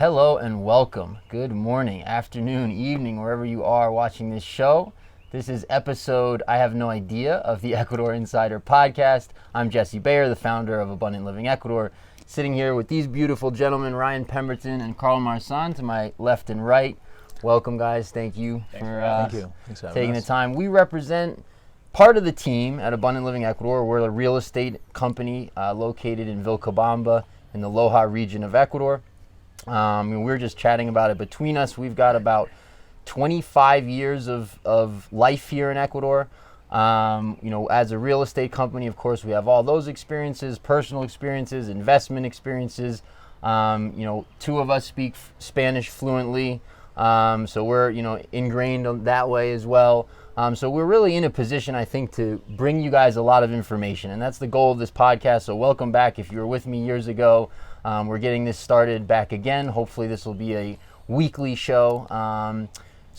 Hello and welcome. Good morning, afternoon, evening, wherever you are watching this show. This is episode, I have no idea, of the Ecuador Insider podcast. I'm Jesse Bayer, the founder of Abundant Living Ecuador, sitting here with these beautiful gentlemen, Ryan Pemberton and Carl Marsan, to my left and right. Welcome, guys. Thank you for taking the time. We represent part of the team at Abundant Living Ecuador. We're a real estate company located in Vilcabamba in the Loja region of Ecuador. We were just chatting about it. Between us, we've got about 25 years of life here in Ecuador. As a real estate company, of course, we have all those experiences, personal experiences, investment experiences. Two of us speak Spanish fluently, so we're, ingrained that way as well. So we're really in a position, I think, to bring you guys a lot of information, and that's the goal of this podcast. So welcome back. If you were with me years ago, we're getting this started back again. Hopefully this will be a weekly show.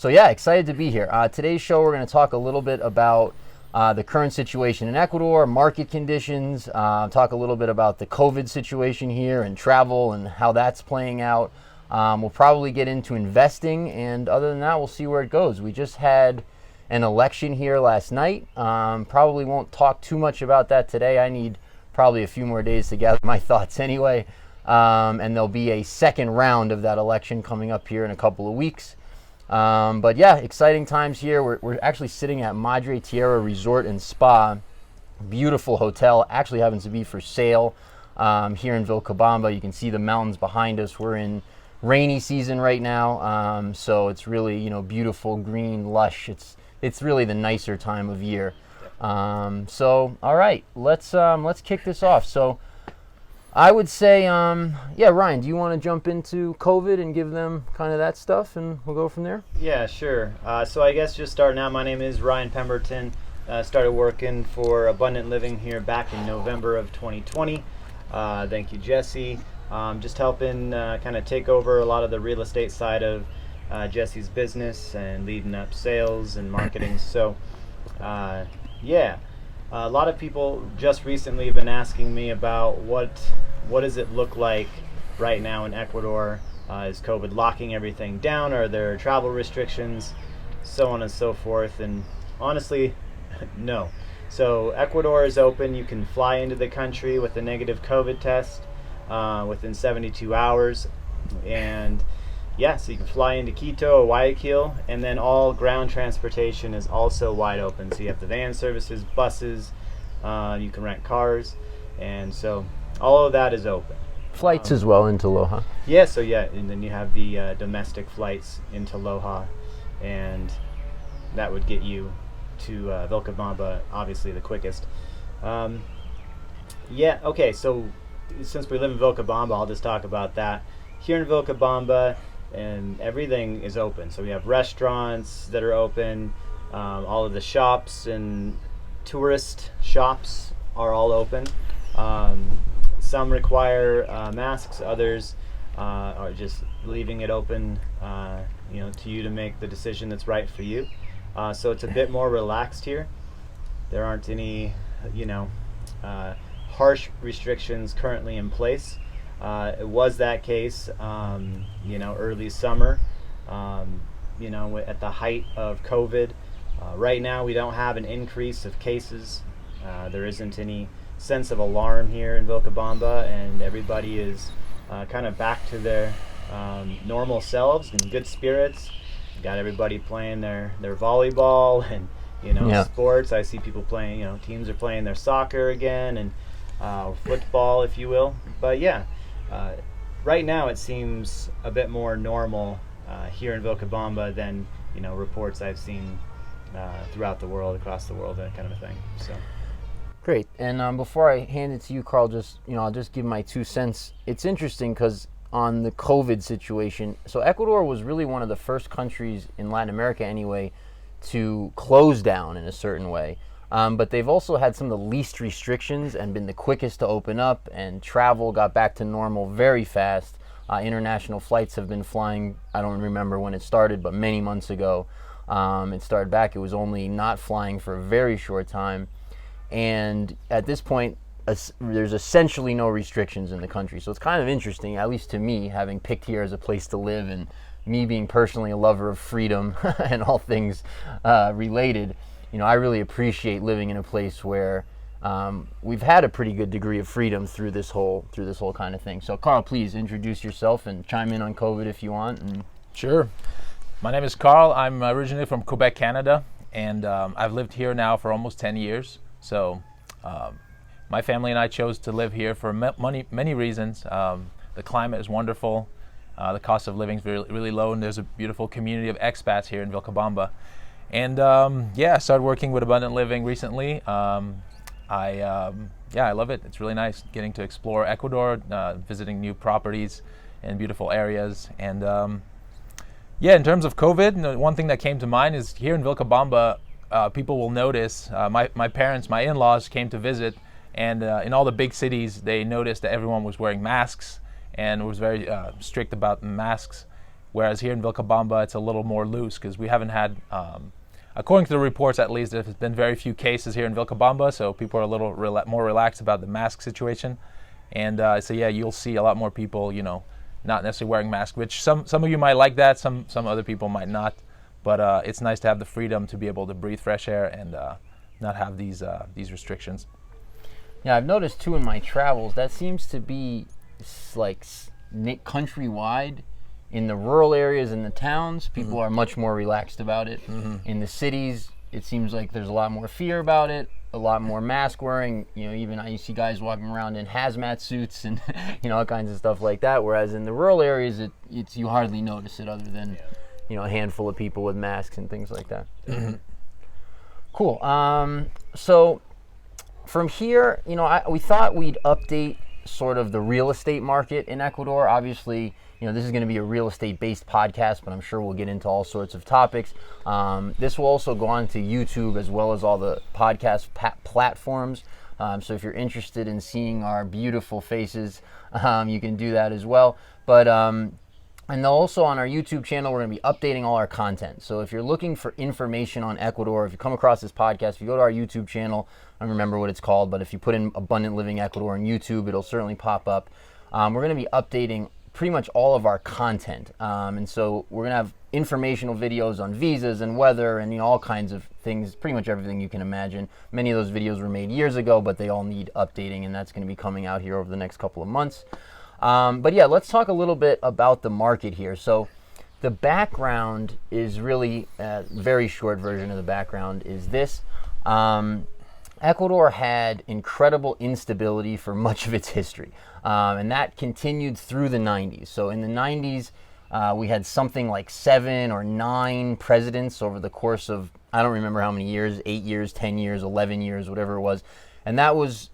Excited to be here. Today's show, we're going to talk a little bit about the current situation in Ecuador, market conditions, talk a little bit about the COVID situation here and travel and how that's playing out. We'll probably get into investing, and other than that, we'll see where it goes. We just had an election here last night. Probably won't talk too much about that today. I need probably a few more days to gather my thoughts anyway. And there'll be a second round of that election coming up here in a couple of weeks. Exciting times here. We're actually sitting at Madre Tierra Resort and Spa. Beautiful hotel. Actually happens to be for sale here in Vilcabamba. You can see the mountains behind us. We're in rainy season right now, so it's really beautiful, green, lush. It's really the nicer time of year. All right, let's kick this off. So I would say, Ryan, do you want to jump into COVID and give them kind of that stuff, and we'll go from there? Yeah, sure. So I guess just starting out, my name is Ryan Pemberton. Started working for Abundant Living here back in November of 2020. Thank you, Jesse. Just helping kind of take over a lot of the real estate side of Jesse's business and leading up sales and marketing. So, a lot of people just recently have been asking me about what does it look like right now in Ecuador? Is COVID locking everything down? Are there travel restrictions? So on and so forth. And honestly, no. So Ecuador is open. You can fly into the country with a negative COVID test within 72 hours. And so you can fly into Quito or Guayaquil, and then all ground transportation is also wide open. So you have the van services, buses, you can rent cars, and so all of that is open. Flights as well into Loja. And then you have the domestic flights into Loja, and that would get you to Vilcabamba, obviously the quickest. So since we live in Vilcabamba, I'll just talk about that. Here in Vilcabamba, and everything is open. So we have restaurants that are open. All of the shops and tourist shops are all open. Some require masks. Others are just leaving it open, to you to make the decision that's right for you. So it's a bit more relaxed here. There aren't any, harsh restrictions currently in place. It was that case, early summer, at the height of COVID. Right now, we don't have an increase of cases. There isn't any sense of alarm here in Vilcabamba, and everybody is kind of back to their normal selves and good spirits. Got everybody playing their volleyball and, sports. I see people playing, teams are playing their soccer again and football, if you will. But right now it seems a bit more normal here in Vilcabamba than reports I've seen throughout the world, across the world, that kind of a thing. So great. And before I hand it to you, Carl, I'll just give my 2 cents. It's interesting because on the COVID situation, so Ecuador was really one of the first countries in Latin America anyway to close down in a certain way. But they've also had some of the least restrictions and been the quickest to open up, and travel got back to normal very fast. International flights have been flying, I don't remember when it started, but many months ago it started back. It was only not flying for a very short time. And at this point, there's essentially no restrictions in the country. So it's kind of interesting, at least to me, having picked here as a place to live, and me being personally a lover of freedom and all things related. I really appreciate living in a place where we've had a pretty good degree of freedom through this whole kind of thing. So Carl, please introduce yourself and chime in on COVID if you want. Sure. My name is Carl. I'm originally from Quebec, Canada, and I've lived here now for almost 10 years. So my family and I chose to live here for many reasons. The climate is wonderful. The cost of living is really low, and there's a beautiful community of expats here in Vilcabamba. And I started working with Abundant Living recently. I love it. It's really nice getting to explore Ecuador, visiting new properties and beautiful areas. And in terms of COVID, one thing that came to mind is here in Vilcabamba, people will notice, my parents, my in-laws came to visit, and in all the big cities, they noticed that everyone was wearing masks and was very strict about masks. Whereas here in Vilcabamba, it's a little more loose because we haven't had, according to the reports at least, there's been very few cases here in Vilcabamba, so people are a little more relaxed about the mask situation. And you'll see a lot more people, not necessarily wearing masks, which some of you might like that, some other people might not. But it's nice to have the freedom to be able to breathe fresh air and not have these restrictions. Yeah, I've noticed too in my travels that seems to be like countrywide. In the rural areas and the towns, people are much more relaxed about it. In the cities, it seems like there's a lot more fear about it, a lot more mask wearing. Even you see guys walking around in hazmat suits and all kinds of stuff like that. Whereas in the rural areas, it's you hardly notice it, other than a handful of people with masks and things like that. Cool. So from here, we thought we'd update sort of the real estate market in Ecuador. Obviously, this is going to be a real estate based podcast, but I'm sure we'll get into all sorts of topics. This will also go on to YouTube as well as all the podcast platforms. So if you're interested in seeing our beautiful faces, you can do that as well. But and also on our YouTube channel, we're going to be updating all our content. So if you're looking for information on Ecuador, if you come across this podcast, if you go to our YouTube channel, I don't remember what it's called, but if you put in Abundant Living Ecuador on YouTube, it'll certainly pop up. We're going to be updating pretty much all of our content. And so we're going to have informational videos on visas and weather and all kinds of things, pretty much everything you can imagine. Many of those videos were made years ago, but they all need updating, and that's going to be coming out here over the next couple of months. Let's talk a little bit about the market here. So the background is really a very short version of the background is this. Ecuador had incredible instability for much of its history, and that continued through the 90s. So in the 90s, we had something like 7 or 9 presidents over the course of, I don't remember how many years, 8 years, 10 years, 11 years, whatever it was. And that was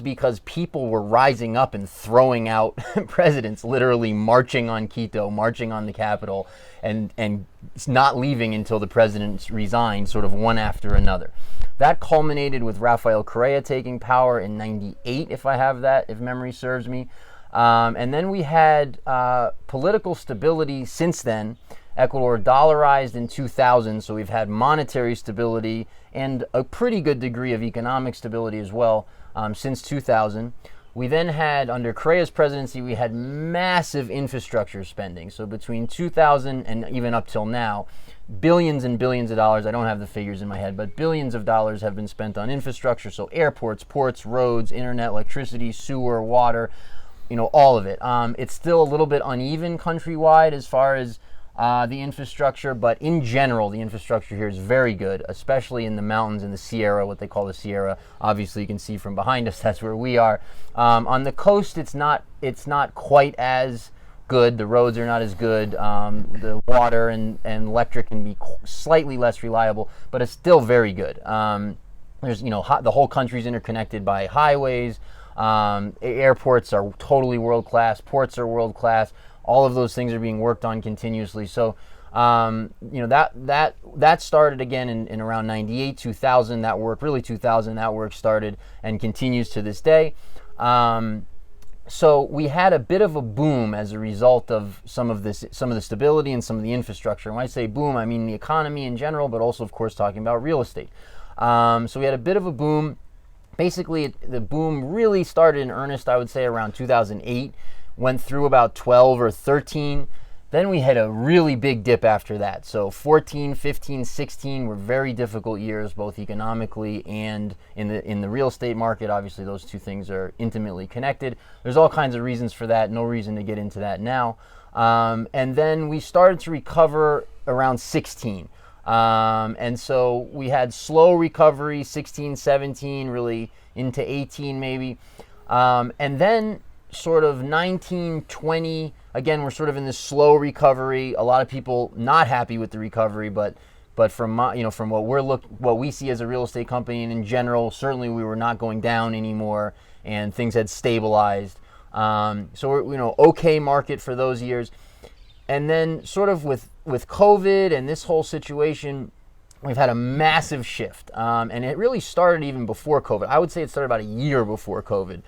because people were rising up and throwing out presidents, literally marching on Quito, marching on the capital, and not leaving until the presidents resigned, sort of one after another. That culminated with Rafael Correa taking power in 98, if memory serves me. And then we had political stability since then. Ecuador dollarized in 2000, so we've had monetary stability and a pretty good degree of economic stability as well since 2000. We then had, under Correa's presidency, we had massive infrastructure spending. So between 2000 and even up till now, billions and billions of dollars, I don't have the figures in my head, but billions of dollars have been spent on infrastructure. So airports, ports, roads, internet, electricity, sewer, water, all of it. It's still a little bit uneven countrywide as far as the infrastructure, but in general, the infrastructure here is very good, especially in the mountains in the Sierra, what they call the Sierra. Obviously, you can see from behind us, that's where we are. On the coast, it's not quite as good. The roads are not as good. The water and electric can be slightly less reliable, but it's still very good. There's, the whole country's interconnected by highways. Airports are totally world class. Ports are world class. All of those things are being worked on continuously. So, that started again in around 98, 2000. That work, really 2000, that work started and continues to this day. So we had a bit of a boom as a result of some of the stability and some of the infrastructure. And when I say boom, I mean the economy in general, but also, of course, talking about real estate. So we had a bit of a boom basically the boom really started in earnest, I would say, around 2008, went through about 12 or 13. Then we had a really big dip after that. So 14, 15, 16 were very difficult years, both economically and in the real estate market. Obviously, those two things are intimately connected. There's all kinds of reasons for that. No reason to get into that now. And then we started to recover around 16. And so we had slow recovery, 16, 17, really into 18 maybe. And then sort of 19, 20, again, we're sort of in this slow recovery. A lot of people not happy with the recovery, but from from what we see as a real estate company and in general, certainly we were not going down anymore and things had stabilized. So we're, okay market for those years. And then sort of with COVID and this whole situation, we've had a massive shift. And it really started even before COVID. I would say it started about a year before COVID.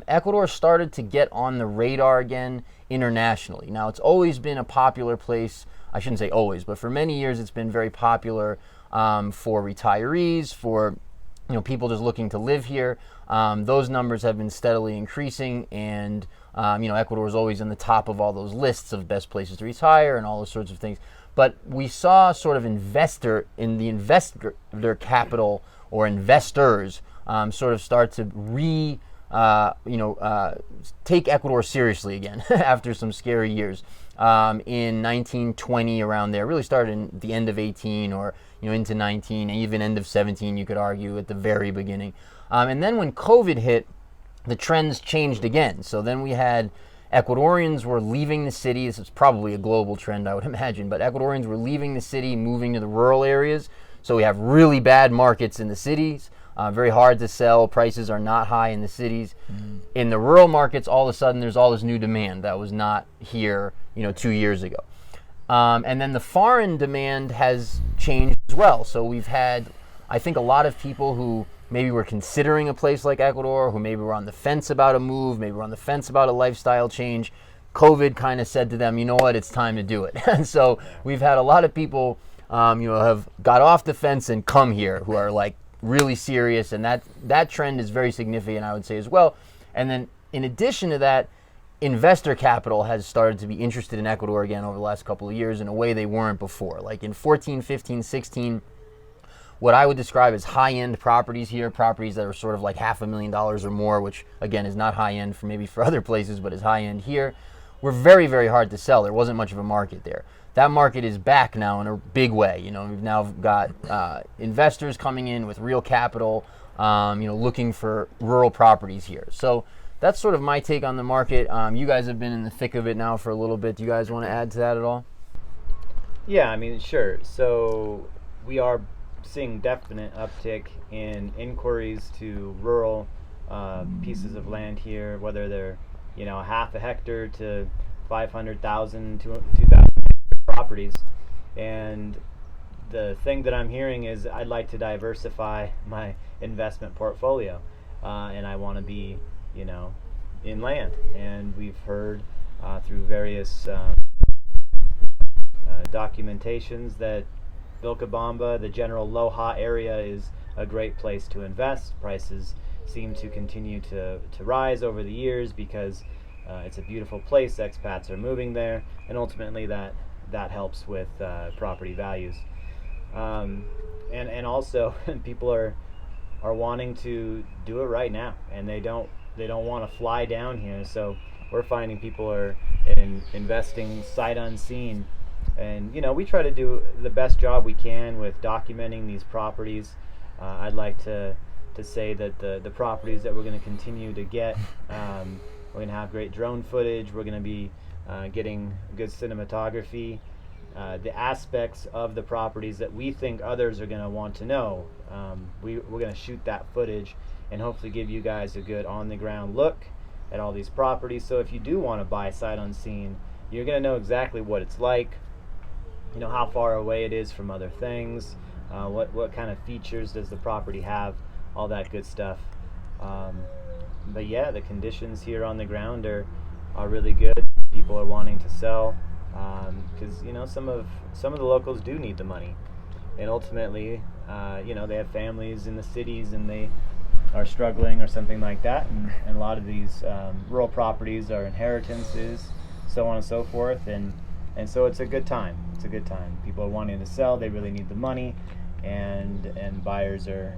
Ecuador started to get on the radar again internationally. Now, it's always been a popular place. I shouldn't say always, but for many years it's been very popular for retirees, for people just looking to live here. Those numbers have been steadily increasing, and Ecuador is always in the top of all those lists of best places to retire and all those sorts of things. But we saw sort of investor capital or investors sort of start to take Ecuador seriously again after some scary years. In 1920, around there, really started in the end of 18 or into 19, and even end of 17, you could argue, at the very beginning. And then when COVID hit, the trends changed again. So then we had Ecuadorians were leaving the city. This is probably a global trend, I would imagine, but Ecuadorians were leaving the city, moving to the rural areas. So we have really bad markets in the cities. Very hard to sell. Prices are not high in the cities. In the rural markets, all of a sudden, there's all this new demand that was not here, 2 years ago. And then the foreign demand has changed as well. So we've had, I think, a lot of people who maybe were considering a place like Ecuador, who maybe were on the fence about a move, maybe were on the fence about a lifestyle change. COVID kind of said to them, you know what, it's time to do it. And so we've had a lot of people, have got off the fence and come here who are like, really serious, and that trend is very significant, I would say, as well. And then in addition to that, investor capital has started to be interested in Ecuador again over the last couple of years in a way they weren't before. Like in 14, 15, 16, what I would describe as high-end properties here, properties that are sort of like $500,000 or more, which again is not high-end for other places, but is high-end here, were very, very hard to sell. There wasn't much of a market there. That market is back now in a big way. We've now got investors coming in with real capital, looking for rural properties here. So that's sort of my take on the market. You guys have been in the thick of it now for a little bit. Do you guys want to add to that at all? Yeah, sure. So we are seeing definite uptick in inquiries to rural pieces of land here, whether they're half a hectare to 500,000 to 2,000 properties. And the thing that I'm hearing is I'd like to diversify my investment portfolio, and I want to be in land. And we've heard through various documentations that Vilcabamba, the general Loja area, is a great place to invest. Prices seem to continue to rise over the years because it's a beautiful place. Expats are moving there, and ultimately that helps with property values. And also people are wanting to do it right now, and they don't want to fly down here. So we're finding people are investing sight unseen, and we try to do the best job we can with documenting these properties. I'd like to say that the properties that we're going to continue to get, we're going to have great drone footage. We're going to be getting good cinematography, the aspects of the properties that we think others are going to want to know. We're going to shoot that footage and hopefully give you guys a good on-the-ground look at all these properties. So if you do want to buy sight unseen, you're going to know exactly what it's like, how far away it is from other things, what kind of features does the property have, all that good stuff. But yeah, the conditions here on the ground are really good. People are wanting to sell because some of the locals do need the money, and ultimately they have families in the cities, and they are struggling or something like that, and a lot of these rural properties are inheritances, so on and so forth, and so it's a good time. It's a good time. People are wanting to sell. They really need the money, and buyers are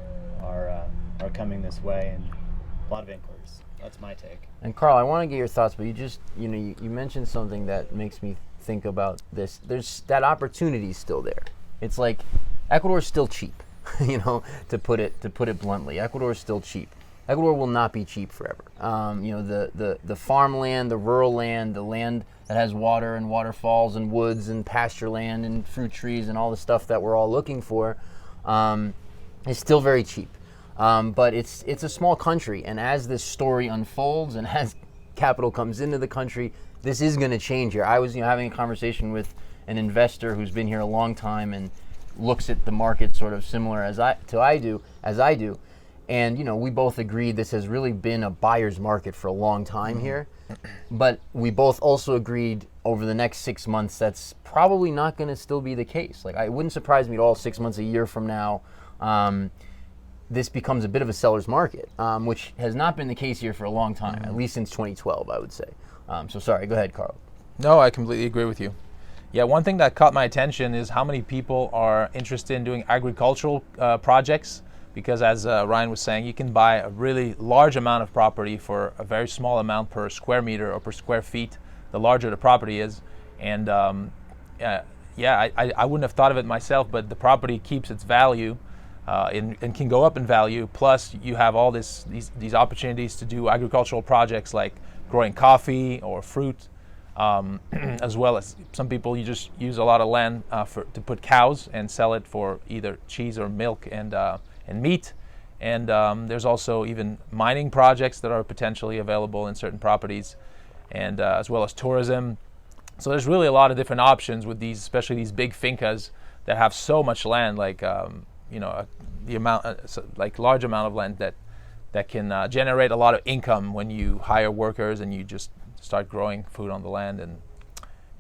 coming this way, and a lot of inquiries. That's my take. And Carl, I want to get your thoughts, but you mentioned something that makes me think about this. There's that opportunity still there. It's like Ecuador's still cheap, to put it bluntly. Ecuador's still cheap. Ecuador will not be cheap forever. The farmland, the rural land, the land that has water and waterfalls and woods and pasture land and fruit trees and all the stuff that we're all looking for, is still very cheap. But it's a small country, and as this story unfolds and as capital comes into the country, this is going to change here. I was having a conversation with an investor who's been here a long time and looks at the market sort of similar as I do, and we both agreed this has really been a buyer's market for a long time here, but we both also agreed over the next 6 months that's probably not going to still be the case. Like, it wouldn't surprise me at all 6 months, a year from now, this becomes a bit of a seller's market, which has not been the case here for a long time, at least since 2012, I would say. So sorry, go ahead, Carl. No, I completely agree with you. Yeah, one thing that caught my attention is how many people are interested in doing agricultural projects, because as Ryan was saying, you can buy a really large amount of property for a very small amount per square meter or per square feet, the larger the property is. And I wouldn't have thought of it myself, but the property keeps its value and can go up in value. Plus, you have all these opportunities to do agricultural projects like growing coffee or fruit, as well as some people you just use a lot of land to put cows and sell it for either cheese or milk and meat. And there's also even mining projects that are potentially available in certain properties, and as well as tourism. So there's really a lot of different options with these, especially these big fincas that have so much land, like the amount, like large amount of land that can generate a lot of income when you hire workers and you just start growing food on the land.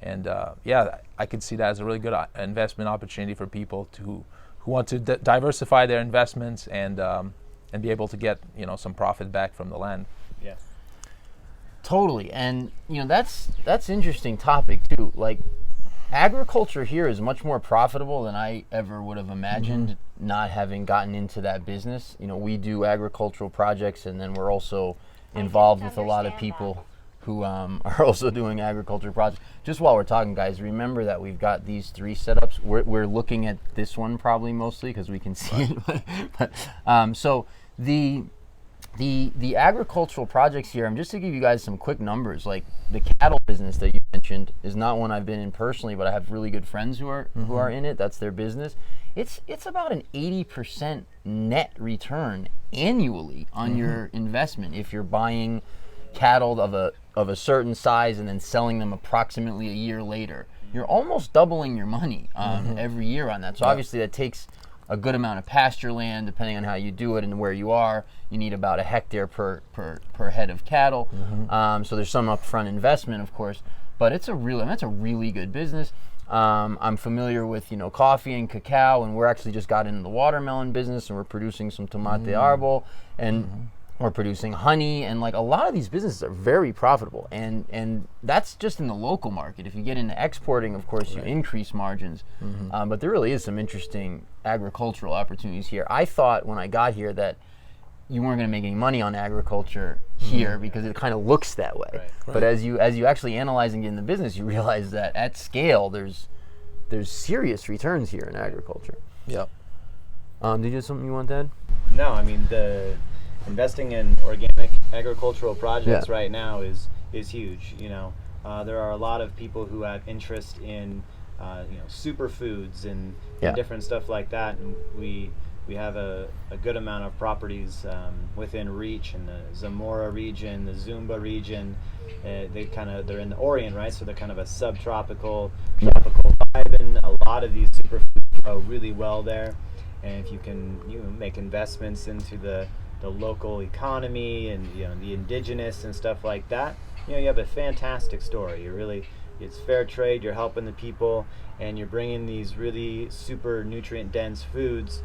And I could see that as a really good investment opportunity for people who want to diversify their investments and be able to get some profit back from the land. Yeah, totally. And that's interesting topic too. Like, agriculture here is much more profitable than I ever would have imagined, not having gotten into that business. We do agricultural projects, and then we're also involved with a lot of people who are also doing agriculture projects. Just while we're talking, guys, remember that we've got these 3 setups. We're looking at this one probably mostly because we can see it. So the agricultural projects here, just to give you guys some quick numbers, like the cattle business that you mentioned is not one I've been in personally, but I have really good friends who are in it. That's their business. It's about an 80% net return annually on your investment if you're buying cattle of a certain size and then selling them approximately a year later. You're almost doubling your money every year on that. So obviously that takes a good amount of pasture land, depending on how you do it and where you are. You need about a hectare per head of cattle. So there's some upfront investment, of course, but that's a really good business. I'm familiar with coffee and cacao, and we're actually just got into the watermelon business, and we're producing some tomate árbol, and we're producing honey, and like a lot of these businesses are very profitable, and that's just in the local market. If you get into exporting, of course, you increase margins, but there really is some interesting agricultural opportunities here. I thought when I got here that you weren't going to make any money on agriculture here because it kind of looks that way. Right. But as you actually analyze and get in the business, you realize that at scale, there's serious returns here in agriculture. Yep. Did you have something you want to add? No, I mean, the investing in organic agricultural projects right now is huge. There are a lot of people who have interest in superfoods and different stuff like that, and we have a good amount of properties within reach in the Zamora region, the Zumba region. They're in the Orient, right? So they're kind of a subtropical, tropical vibe, and a lot of these superfoods grow really well there. And if you can make investments into the local economy and the indigenous and stuff like that, you have a fantastic story. It's fair trade. You're helping the people, and you're bringing these really super nutrient dense foods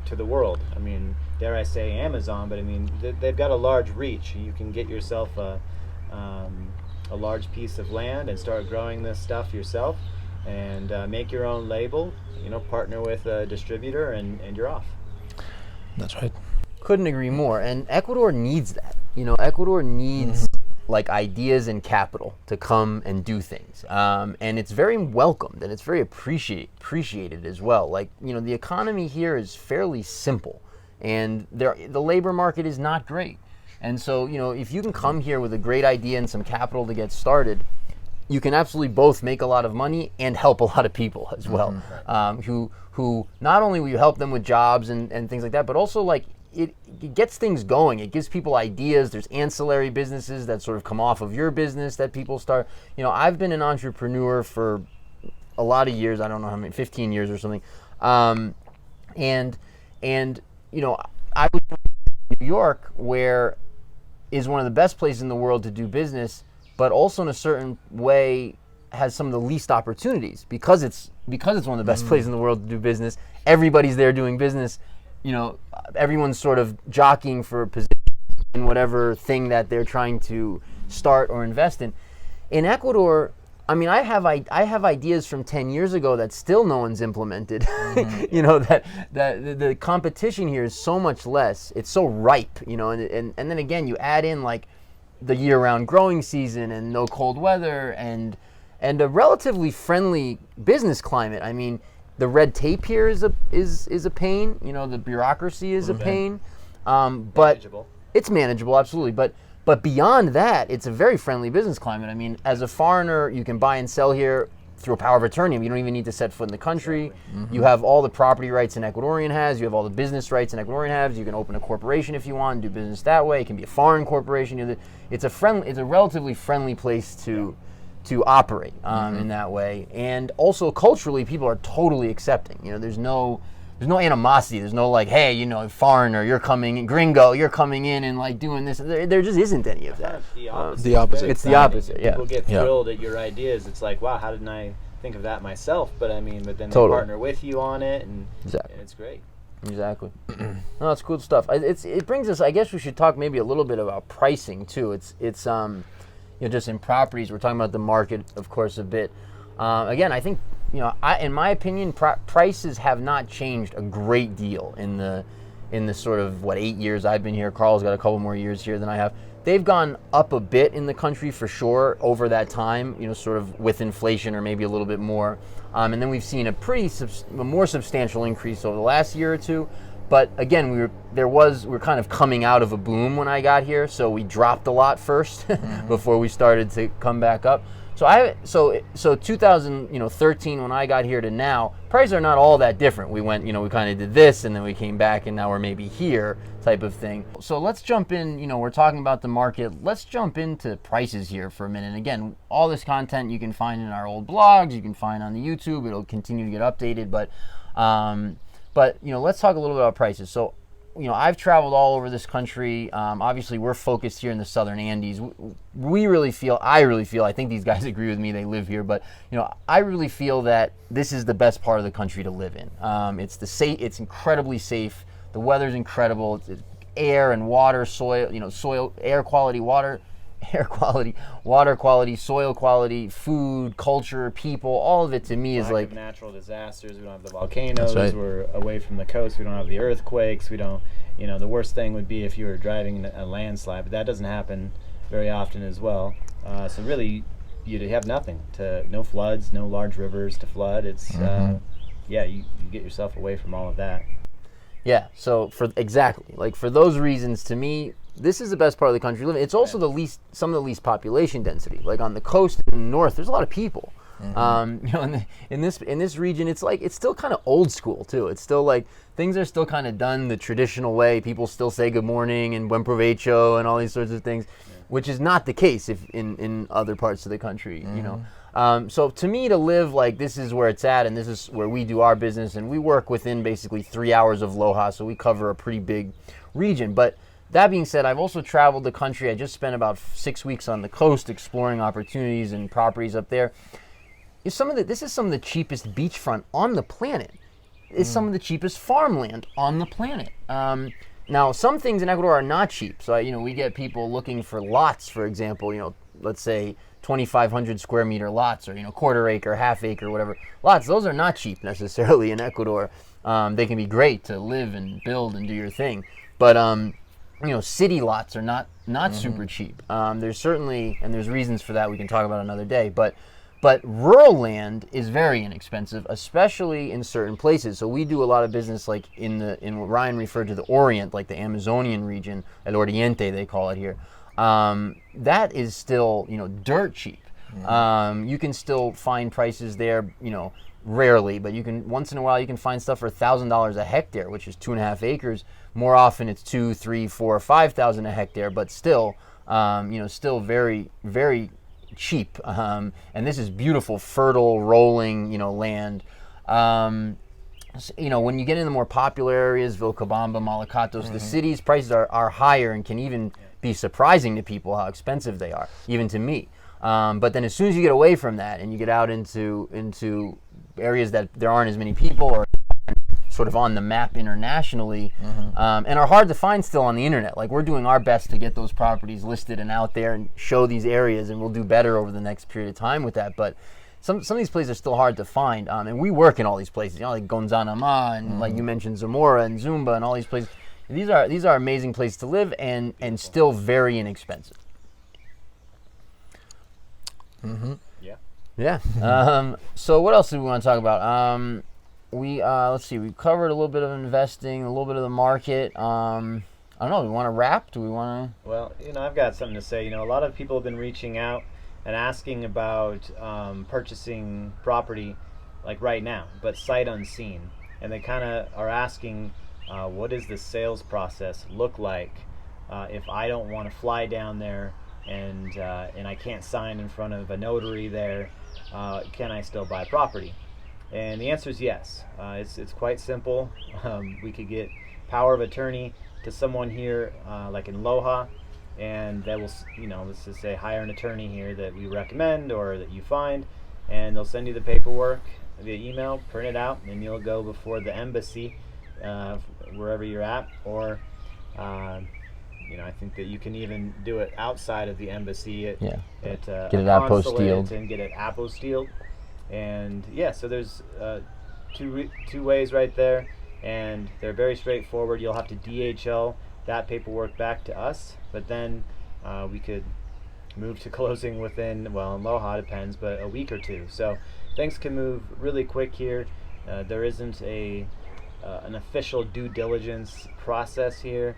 to the world. I mean, dare I say Amazon, but I mean they've got a large reach. You can get yourself a large piece of land and start growing this stuff yourself, and make your own label. Partner with a distributor, and you're off. That's right. Couldn't agree more. And Ecuador needs that. Ecuador needs like ideas and capital to come and do things. And it's very welcomed, and it's very appreciated as well. Like, the economy here is fairly simple, and the labor market is not great. And so, if you can come here with a great idea and some capital to get started, you can absolutely both make a lot of money and help a lot of people as well. Who not only will you help them with jobs and things like that, but also like it gets things going. It gives people ideas. There's ancillary businesses that sort of come off of your business that people start. I've been an entrepreneur for a lot of years. I don't know how many, 15 years or something. And I was in New York, where is one of the best places in the world to do business, but also in a certain way has some of the least opportunities because it's one of the best places in the world to do business. Everybody's there doing business. Everyone's sort of jockeying for a position in whatever thing that they're trying to start or invest in. In Ecuador, I mean, I have ideas from 10 years ago that still no one's implemented. That the competition here is so much less. It's so ripe, and then again, you add in like the year-round growing season and no cold weather and a relatively friendly business climate. I mean, the red tape here is a pain. The bureaucracy is a pain, but Manageable. It's manageable, absolutely. But beyond that, it's a very friendly business climate. I mean, as a foreigner, you can buy and sell here through a power of attorney. You don't even need to set foot in the country. Exactly. You have all the property rights an Ecuadorian has. You have all the business rights an Ecuadorian has. You can open a corporation if you want and do business that way. It can be a foreign corporation. It's a relatively friendly place to operate in that way. And also culturally, people are totally accepting. There's no animosity. There's no like, hey, foreigner, you're coming in, gringo, you're coming in and like doing this. There just isn't any of that. The opposite. The opposite. It's the opposite. Yeah. People get thrilled at your ideas. It's like, wow, how didn't I think of that myself? But then they partner with you on it, and it's great. Exactly. No, it's cool stuff. It brings us. I guess we should talk maybe a little bit about pricing too. It's just in properties, we're talking about the market, of course, a bit. Again, I think, in my opinion, prices have not changed a great deal in the sort of 8 years I've been here. Carl's got a couple more years here than I have. They've gone up a bit in the country for sure over that time, sort of with inflation or maybe a little bit more. And then we've seen a more substantial increase over the last year or two. But again, we're kind of coming out of a boom when I got here, so we dropped a lot first before we started to come back up. So 2013 when I got here to now, prices are not all that different. We went, we kind of did this and then we came back and now we're maybe here type of thing. So let's jump in, we're talking about the market. Let's jump into prices here for a minute. Again, all this content you can find in our old blogs, you can find on the YouTube. It'll continue to get updated, but let's talk a little bit about prices. So, I've traveled all over this country. Obviously, we're focused here in the Southern Andes. I really feel, I think these guys agree with me, they live here, but, I really feel that this is the best part of the country to live in. It's incredibly safe. The weather's incredible. It's air and water, soil, air quality, water quality, soil quality, food, culture, people, all of it to me is like natural disasters. We don't have the volcanoes. Right. We're away from the coast. We don't have the earthquakes. We don't, the worst thing would be if you were driving a landslide, but that doesn't happen very often as well. So really, you have nothing no floods, no large rivers to flood. It's, you get yourself away from all of that. Yeah. So for those reasons, to me, this is the best part of the country to live in. It's also some of the least population density. Like on the coast in the north, there's a lot of people. In this region, it's still kind of old school too. It's still like things are still kind of done the traditional way. People still say good morning and buen provecho and all these sorts of things, which is not the case in other parts of the country. So to me, to live like this is where it's at, and this is where we do our business, and we work within basically 3 hours of Loja, so we cover a pretty big region. But that being said, I've also traveled the country. I just spent about 6 weeks on the coast exploring opportunities and properties up there. This is some of the cheapest beachfront on the planet. is some of the cheapest farmland on the planet. Now, some things in Ecuador are not cheap. So, we get people looking for lots, for example, let's say 2,500 square meter lots or, quarter acre, half acre, whatever. Lots, those are not cheap necessarily in Ecuador. They can be great to live and build and do your thing. But, city lots are not super cheap. There's certainly, and there's reasons for that we can talk about another day, but rural land is very inexpensive, especially in certain places. So we do a lot of business like in what Ryan referred to the Orient, like the Amazonian region, El Oriente they call it here. That is still, dirt cheap. You can still find prices there, rarely, but once in a while you can find stuff for $1,000 a hectare, which is 2.5 acres. More often it's 2, 3, 4, 5,000 a hectare, but still, still very, very cheap. And this is beautiful, fertile, rolling, land. When you get in the more popular areas, Vilcabamba, Malacatos, the cities' prices are higher and can even be surprising to people how expensive they are, even to me. But then as soon as you get away from that and you get out into areas that there aren't as many people or sort of on the map internationally, and are hard to find still on the internet. Like, we're doing our best to get those properties listed and out there and show these areas, and we'll do better over the next period of time with that. But some of these places are still hard to find, and we work in all these places, like Gonzanama and like you mentioned Zamora and Zumba and all these places. These are amazing places to live and still very inexpensive. Yeah. So what else do we want to talk about? Let's see. We covered a little bit of investing, a little bit of the market. I don't know. Do we want to wrap? Do we want to? Well, I've got something to say. A lot of people have been reaching out and asking about purchasing property, like right now, but sight unseen, and they kind of are asking, what does the sales process look like if I don't want to fly down there and I can't sign in front of a notary there? Can I still buy property? And the answer is yes. It's quite simple. We could get power of attorney to someone here, like in Loja, and that will, let's just say hire an attorney here that we recommend or that you find, and they'll send you the paperwork via email, print it out, and you'll go before the embassy, wherever you're at, or I think that you can even do it outside of the embassy at get it apostilled apostilled and get it apostilled. And so there's two ways right there, and they're very straightforward. You'll have to DHL that paperwork back to us, but then we could move to closing within, in Loja depends, but a week or two. So things can move really quick here. There isn't an official due diligence process here.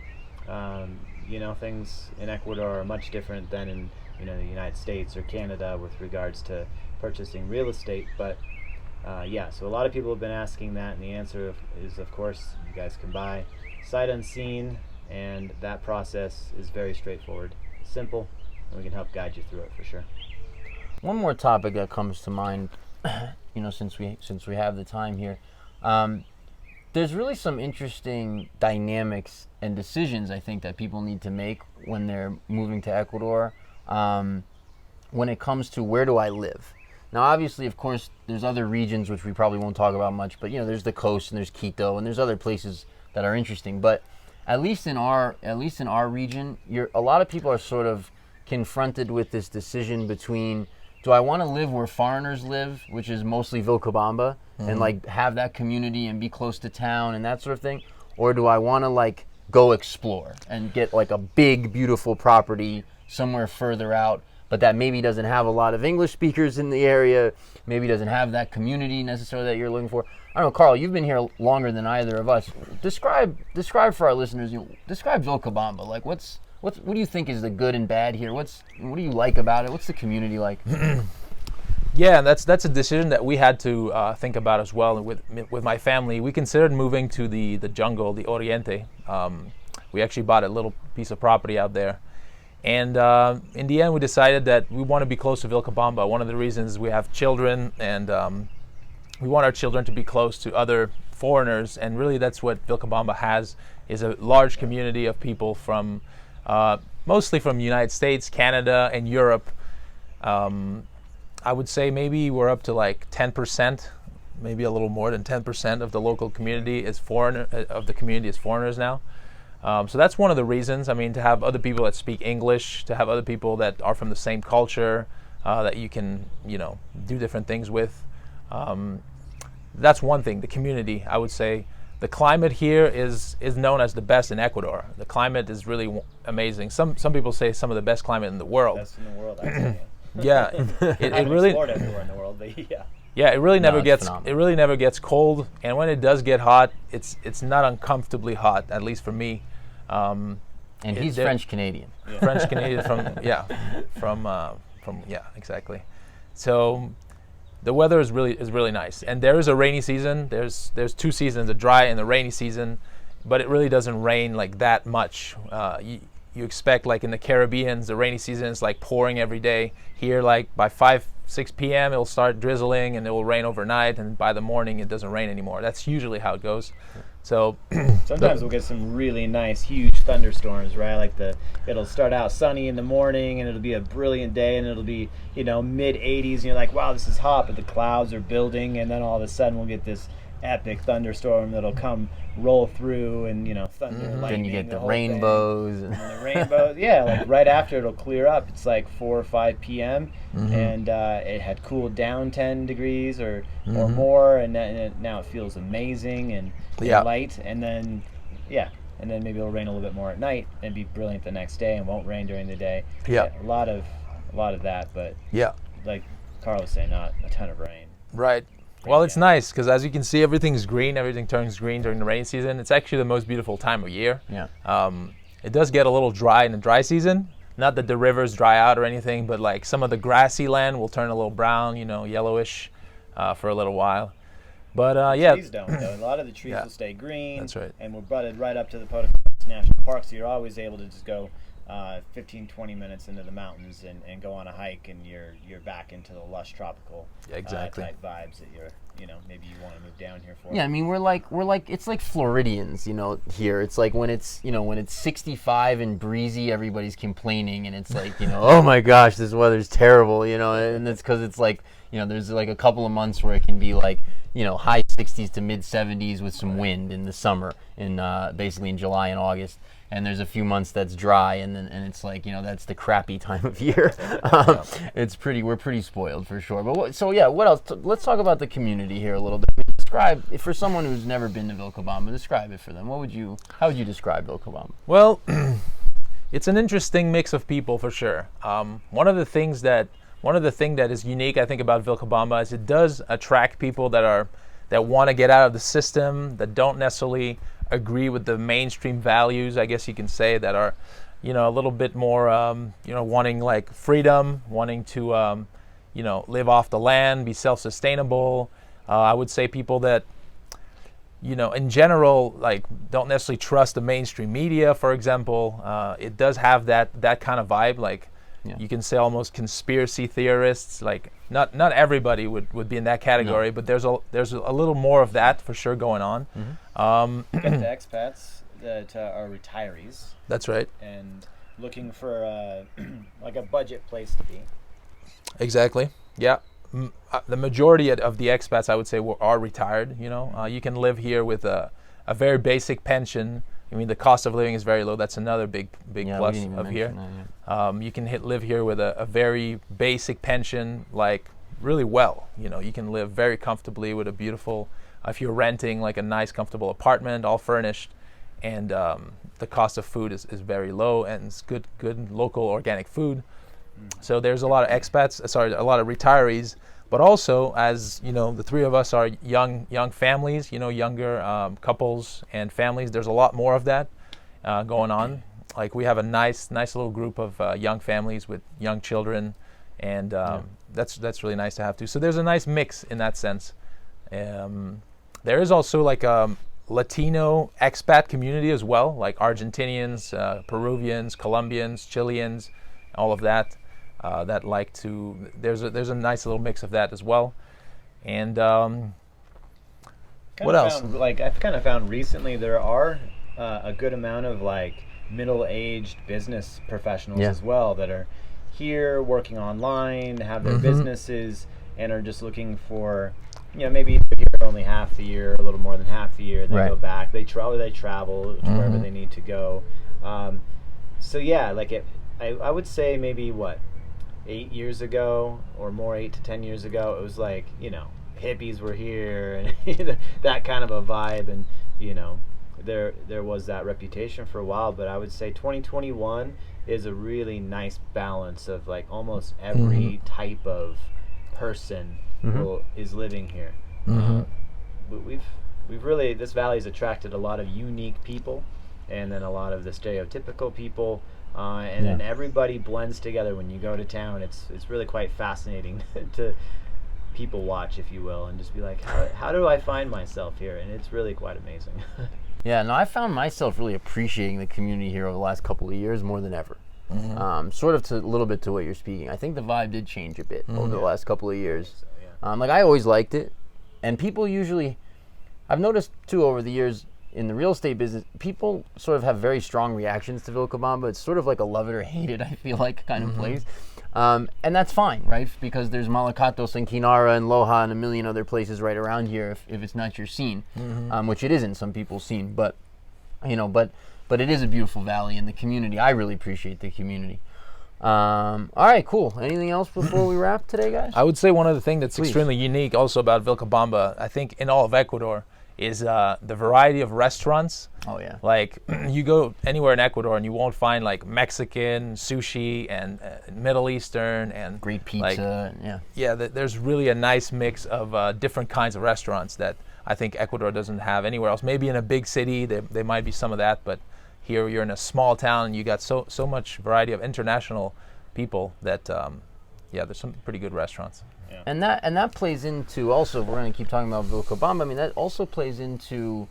Things in Ecuador are much different than in the United States or Canada with regards to purchasing real estate, but so a lot of people have been asking that, and the answer is of course you guys can buy sight unseen, and that process is very straightforward, simple, and we can help guide you through it for sure. One more topic that comes to mind, since we have the time here, there's really some interesting dynamics and decisions I think that people need to make when they're moving to Ecuador, when it comes to where do I live. Now, obviously, of course, there's other regions which we probably won't talk about much, but there's the coast and there's Quito and there's other places that are interesting. But at least in our region, a lot of people are sort of confronted with this decision between, do I want to live where foreigners live, which is mostly Vilcabamba, and like have that community and be close to town and that sort of thing, or do I want to like go explore and get like a big, beautiful property somewhere further out, but that maybe doesn't have a lot of English speakers in the area, maybe doesn't have that community necessarily that you're looking for. I don't know, Carl, you've been here longer than either of us. Describe for our listeners, describe Vilcabamba. Like, what do you think is the good and bad here? What do you like about it? What's the community like? Yeah, and that's a decision that we had to think about as well. With my family, we considered moving to the jungle, the Oriente. We actually bought a little piece of property out there. And in the end, we decided that we want to be close to Vilcabamba. One of the reasons we have children, and we want our children to be close to other foreigners. And really, that's what Vilcabamba has, is a large community of people from mostly from the United States, Canada, and Europe. I would say maybe we're up to like 10% maybe a little more than 10% of the local community is foreigners now. So that's one of the reasons. I mean, to have other people that speak English, to have other people that are from the same culture, that you can, do different things with. That's one thing, the community, I would say. The climate here is known as the best in Ecuador. The climate is really amazing. Some people say some of the best climate in the world. Best in the world, I'd say. Yeah, it really explored everywhere in the world, but yeah. Yeah, it really never gets phenomenal. it really never gets cold, and when it does get hot, it's not uncomfortably hot, at least for me. And he's French Canadian. Yeah. French Canadian from exactly. So the weather is really nice, and there is a rainy season. There's 2 seasons, the dry and the rainy season, but it really doesn't rain like that much. You expect, like in the Caribbean, the rainy season is like pouring every day. Here, like by 6 p.m. it'll start drizzling and it will rain overnight, and by the morning it doesn't rain anymore. That's usually how it goes. So sometimes we'll get some really nice, huge thunderstorms, right? Like it'll start out sunny in the morning, and it'll be a brilliant day, and it'll be mid 80s, and you're like, wow, this is hot, but the clouds are building, and then all of a sudden we'll get this epic thunderstorm that'll come roll through, and thunder, lightning. Then you get the whole rainbows. thing. And the rainbows, yeah, like right after it'll clear up. It's like 4 or 5 p.m. And it had cooled down 10 degrees or more, and now it feels amazing and light. And then maybe it'll rain a little bit more at night and be brilliant the next day, and won't rain during the day. Yeah. A lot of that, but like Carl was saying, not a ton of rain. Right. Well, it's nice because, as you can see, everything's green. Everything turns green during the rainy season. It's actually the most beautiful time of year. Yeah. It does get a little dry in the dry season. Not that the rivers dry out or anything, but like some of the grassy land will turn a little brown, yellowish, for a little while. But Trees don't, though. A lot of the trees will stay green. That's right. And we're butted right up to the Pocahontas National Park, so you're always able to just go 15-20 minutes into the mountains and go on a hike, and you're back into the lush tropical type vibes that maybe you want to move down here for. Yeah, I mean we're like it's like Floridians, here. It's like when it's 65 and breezy, everybody's complaining, and it's like, oh my gosh, this weather's terrible, and it's because it's like, there's like a couple of months where it can be like, high 60s to mid 70s with some wind in the summer, basically in July and August. And there's a few months that's dry, and it's like, that's the crappy time of year. We're pretty spoiled for sure. But what else? Let's talk about the community here a little bit. Describe, for someone who's never been to Vilcabamba, describe it for them. How would you describe Vilcabamba? Well, it's an interesting mix of people for sure. One of the things that is unique, I think, about Vilcabamba is it does attract people that want to get out of the system, that don't necessarily agree with the mainstream values, I guess you can say, that are, a little bit more, wanting like freedom, wanting to, live off the land, be self-sustainable. I would say people that, in general, like don't necessarily trust the mainstream media, for example. It does have that kind of vibe, like you can say almost conspiracy theorists. Like not everybody would be in that category, but there's a little more of that for sure going on. You got the expats that are retirees. That's right. And looking for like a budget place to be. Exactly. Yeah. The majority of the expats, I would say, are retired. You can live here with a very basic pension. I mean, the cost of living is very low. That's another big plus of here. You can live here with a very basic pension, like really well. You can live very comfortably with a beautiful, if you're renting like a nice, comfortable apartment, all furnished, and the cost of food is very low, and it's good local organic food. So there's a lot of a lot of retirees, but also, as the three of us are young families, younger couples and families. There's a lot more of that going on. Like we have a nice little group of young families with young children, and that's really nice to have too. So there's a nice mix in that sense. There is also like a Latino expat community as well, like Argentinians, Peruvians, Colombians, Chileans, all of that. That like to, there's a nice little mix of that as well. And what else? I've kind of found recently there are a good amount of like middle-aged business professionals as well that are here working online, have their businesses, and are just looking for maybe they're here only half the year, a little more than half the year. They Right. go back. They travel to wherever they need to go. So yeah, like I would say maybe 8 years ago or more, 8 to 10 years ago, it was like, hippies were here and that kind of a vibe, and there was that reputation for a while. But I would say 2021 is a really nice balance of like almost every type of person who is living here. But we've really, this valley has attracted a lot of unique people, and then a lot of the stereotypical people, and then everybody blends together when you go to town. It's really quite fascinating to people watch, if you will, and just be like, how do I find myself here? And it's really quite amazing. Yeah, no, I found myself really appreciating the community here over the last couple of years more than ever. Sort of to a little bit to what you're speaking. I think the vibe did change a bit over the last couple of years. So, yeah. Like I always liked it, and people usually, I've noticed too over the years in the real estate business, people sort of have very strong reactions to Vilcabamba. It's sort of like a love it or hate it, I feel like, kind of place. And that's fine, right? Because there's Malacatos and Kinara and Loja and a million other places right around here if it's not your scene, which it isn't some people's scene. But, but it is a beautiful valley, and the community, I really appreciate the community. All right, cool. Anything else before we wrap today, guys? I would say one other thing that's Please. extremely unique also about Vilcabamba, I think in all of Ecuador, is the variety of restaurants. Oh, yeah. Like, you go anywhere in Ecuador and you won't find like Mexican, sushi, and Middle Eastern, and Great pizza, like, yeah. yeah, there's really a nice mix of different kinds of restaurants that I think Ecuador doesn't have anywhere else. Maybe in a big city, there might be some of that, but here you're in a small town and you got so much variety of international people that, there's some pretty good restaurants. Yeah. And that plays into also, if we're going to keep talking about Vilcabamba, I mean, that also plays into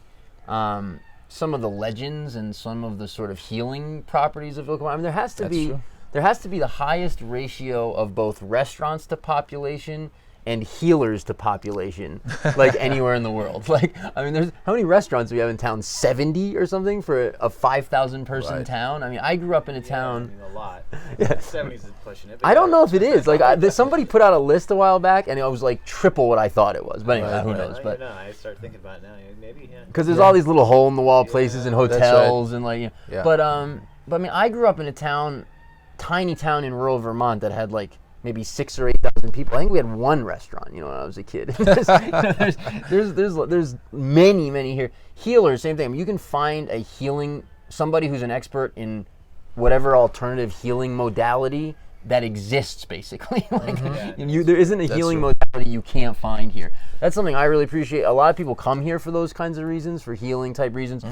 some of the legends and some of the sort of healing properties of Vilcabamba. I mean, there has to be the highest ratio of both restaurants to population and healers to population, like anywhere in the world. Like, I mean, there's how many restaurants do we have in town? 70 or something for a 5,000 person town. I mean, I grew up in a town. I mean, a lot. Yeah. 70s is pushing it. I don't know if it is. Like, somebody put out a list a while back, and it was like triple what I thought it was. But anyway, who knows? But I start thinking about it now. Maybe, yeah. because there's all these little hole-in-the-wall places and hotels and like, Yeah. But I mean, I grew up in a tiny town in rural Vermont that had like maybe 6,000 or 8,000 people. I think we had one restaurant, when I was a kid. there's many here. Healers, same thing. I mean, you can find somebody who's an expert in whatever alternative healing modality that exists, basically. Like, there isn't a healing modality you can't find here. That's something I really appreciate. A lot of people come here for those kinds of reasons, for healing type reasons.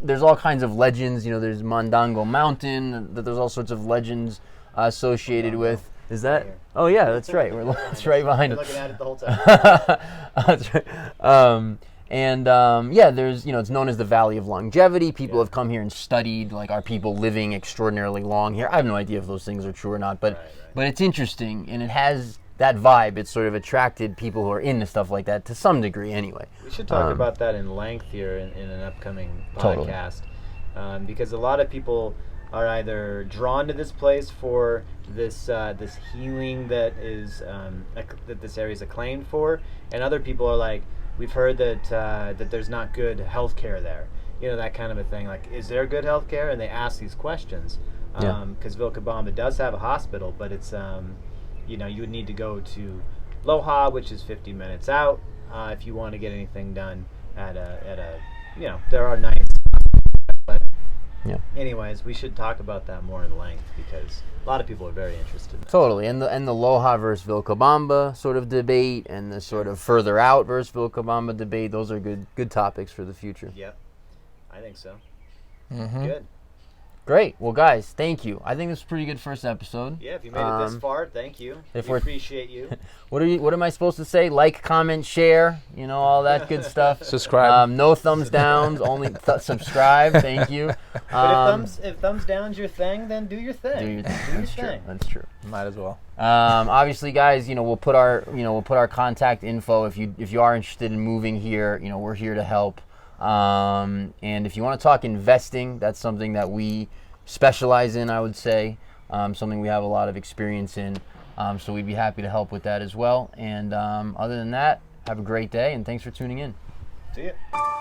There's all kinds of legends. There's Mandango Mountain. There's all sorts of legends associated with. Is that? Oh yeah, that's right. It's right behind Been us. looking at it the whole time. That's right. There's, it's known as the Valley of Longevity. People have come here and studied, like, are people living extraordinarily long here? I have no idea if those things are true or not, but it's interesting, and it has that vibe. It's sort of attracted people who are into stuff like that to some degree, anyway. We should talk about that in length here in an upcoming podcast, because a lot of people are either drawn to this place for this healing that is that this area is acclaimed for, and other people are like, we've heard that there's not good health care there, that kind of a thing. Like, is there good health care? And they ask these questions because Vilcabamba does have a hospital, but it's you would need to go to Loja, which is 50 minutes out, if you want to get anything done at a there are nice. Yeah. Anyways, we should talk about that more in length because a lot of people are very interested in that. Totally, and the Loja versus Vilcabamba sort of debate, and the sort of further out versus Vilcabamba debate. Those are good topics for the future. Yep, I think so. Good. Great. Well, guys, thank you. I think this is a pretty good first episode. Yeah, if you made it this far, thank you. We appreciate you. What am I supposed to say? Like, comment, share, all that good stuff. Subscribe. No thumbs downs, only subscribe. Thank you. But if thumbs down's your thing, then do your thing. Do your That's true. thing. That's true. Might as well. Obviously, guys, we'll put our contact info if you are interested in moving here. We're here to help. And if you want to talk investing, that's something that we specialize in, I would say. Something we have a lot of experience in. So we'd be happy to help with that as well. And other than that, Have a great day, and thanks for tuning in. See ya.